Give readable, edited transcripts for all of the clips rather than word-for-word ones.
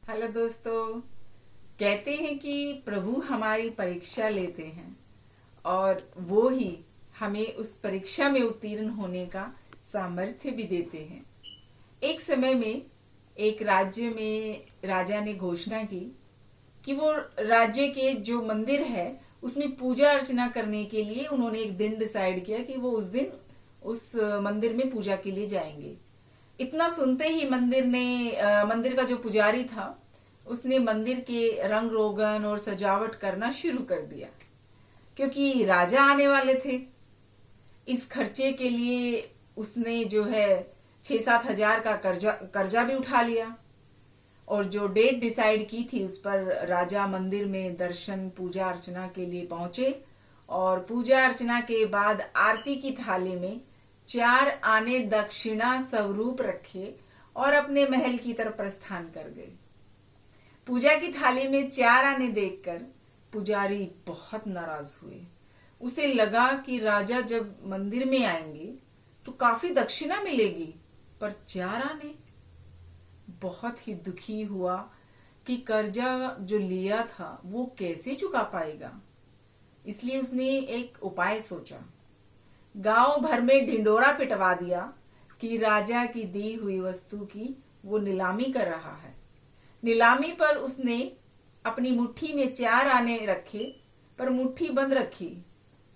Hello दोस्तों। कहते हैं कि प्रभु हमारी परीक्षा लेते हैं और वो ही हमें उस परीक्षा में उत्तीर्ण होने का सामर्थ्य भी देते हैं। एक समय में एक राज्य में राजा ने घोषणा की कि वो राज्य के जो मंदिर है उसमें पूजा अर्चना करने के लिए उन्होंने एक दिन डिसाइड किया कि वो उस दिन उस मंदिर में पूजा के लिए जाएंगे। इतना सुनते ही मंदिर का जो पुजारी था उसने मंदिर के रंग रोगन और सजावट करना शुरू कर दिया, क्योंकि राजा आने वाले थे। इस खर्चे के लिए उसने जो है 6-7 हजार का कर्जा भी उठा लिया और जो डेट डिसाइड की थी उस पर राजा मंदिर में दर्शन पूजा अर्चना के लिए पहुंचे और पूजा अर्चना के बाद आरती की थाली में 4 आने दक्षिणा स्वरूप रखे और अपने महल की तरफ प्रस्थान कर गए। पूजा की थाली में 4 आने देखकर पुजारी बहुत नाराज हुए। उसे लगा कि राजा जब मंदिर में आएंगे तो काफी दक्षिणा मिलेगी, पर 4 आने। बहुत ही दुखी हुआ कि कर्जा जो लिया था वो कैसे चुका पाएगा। इसलिए उसने एक उपाय सोचा। गांव भर में ढिंडोरा पिटवा दिया कि राजा की दी हुई वस्तु की वो नीलामी कर रहा है। नीलामी पर उसने अपनी मुट्ठी में 4 आने रखे, पर मुट्ठी बंद रखी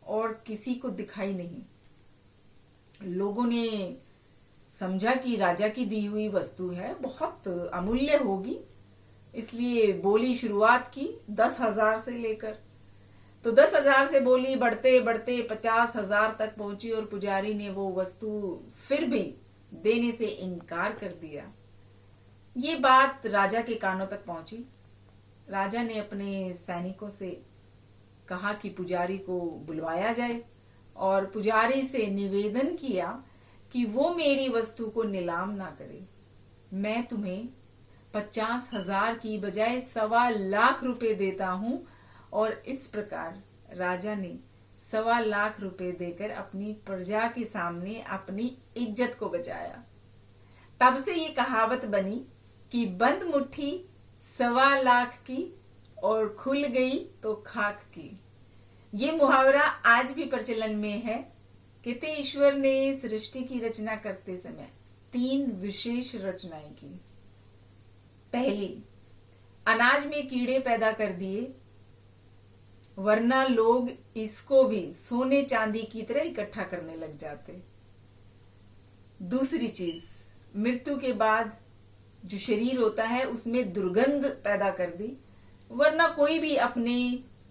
और किसी को दिखाई नहीं। लोगों ने समझा कि राजा की दी हुई वस्तु है, बहुत अमूल्य होगी, इसलिए बोली शुरुआत की 10,000 से लेकर। तो 10,000 से बोली बढ़ते बढ़ते 50,000 तक पहुंची और पुजारी ने वो वस्तु फिर भी देने से इनकार कर दिया। ये बात राजा के कानों तक पहुंची। राजा ने अपने सैनिकों से कहा कि पुजारी को बुलवाया जाए और पुजारी से निवेदन किया कि वो मेरी वस्तु को नीलाम ना करे। मैं तुम्हें 50,000 की बजाय 1.25 रुपए देता हूं। और इस प्रकार राजा ने 1.25 रुपए देकर अपनी प्रजा के सामने अपनी इज्जत को बचाया। तब से ये कहावत बनी कि बंद मुट्ठी 1.25 की और खुल गई तो खाक की। ये मुहावरा आज भी प्रचलन में है। कहते ईश्वर ने सृष्टि की रचना करते समय 3 विशेष रचनाएं की। पहली, अनाज में कीड़े पैदा कर दिए, वरना लोग इसको भी सोने चांदी की तरह इकट्ठा करने लग जाते। दूसरी चीज, मृत्यु के बाद जो शरीर होता है उसमें दुर्गंध पैदा कर दी, वरना कोई भी अपने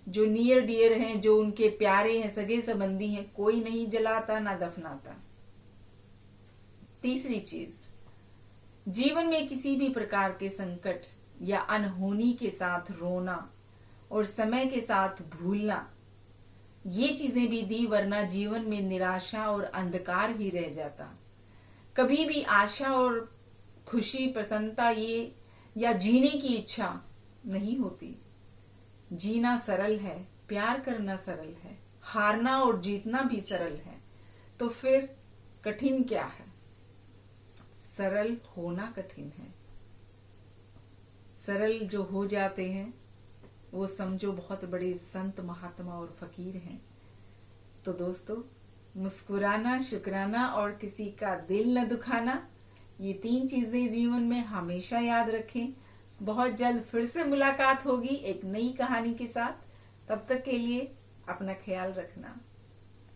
जो नियर डियर हैं, जो उनके प्यारे हैं, सगे संबंधी हैं, कोई नहीं जलाता ना दफनाता। तीसरी चीज, जीवन में किसी भी प्रकार के संकट या अनहोनी के साथ रोना और समय के साथ भूलना, ये चीजें भी दी, वरना जीवन में निराशा और अंधकार ही रह जाता। कभी भी आशा और खुशी, प्रसन्नता ये या जीने की इच्छा नहीं होती। जीना सरल है, प्यार करना सरल है, हारना और जीतना भी सरल है, तो फिर कठिन क्या है? सरल होना कठिन है। सरल जो हो जाते हैं वो समझो बहुत बड़े संत, महात्मा और फकीर हैं। तो दोस्तों, मुस्कुराना, शुक्राना और किसी का दिल न दुखाना, ये 3 चीजें जीवन में हमेशा याद रखें। बहुत जल्द फिर से मुलाकात होगी एक नई कहानी के साथ। तब तक के लिए अपना ख्याल रखना।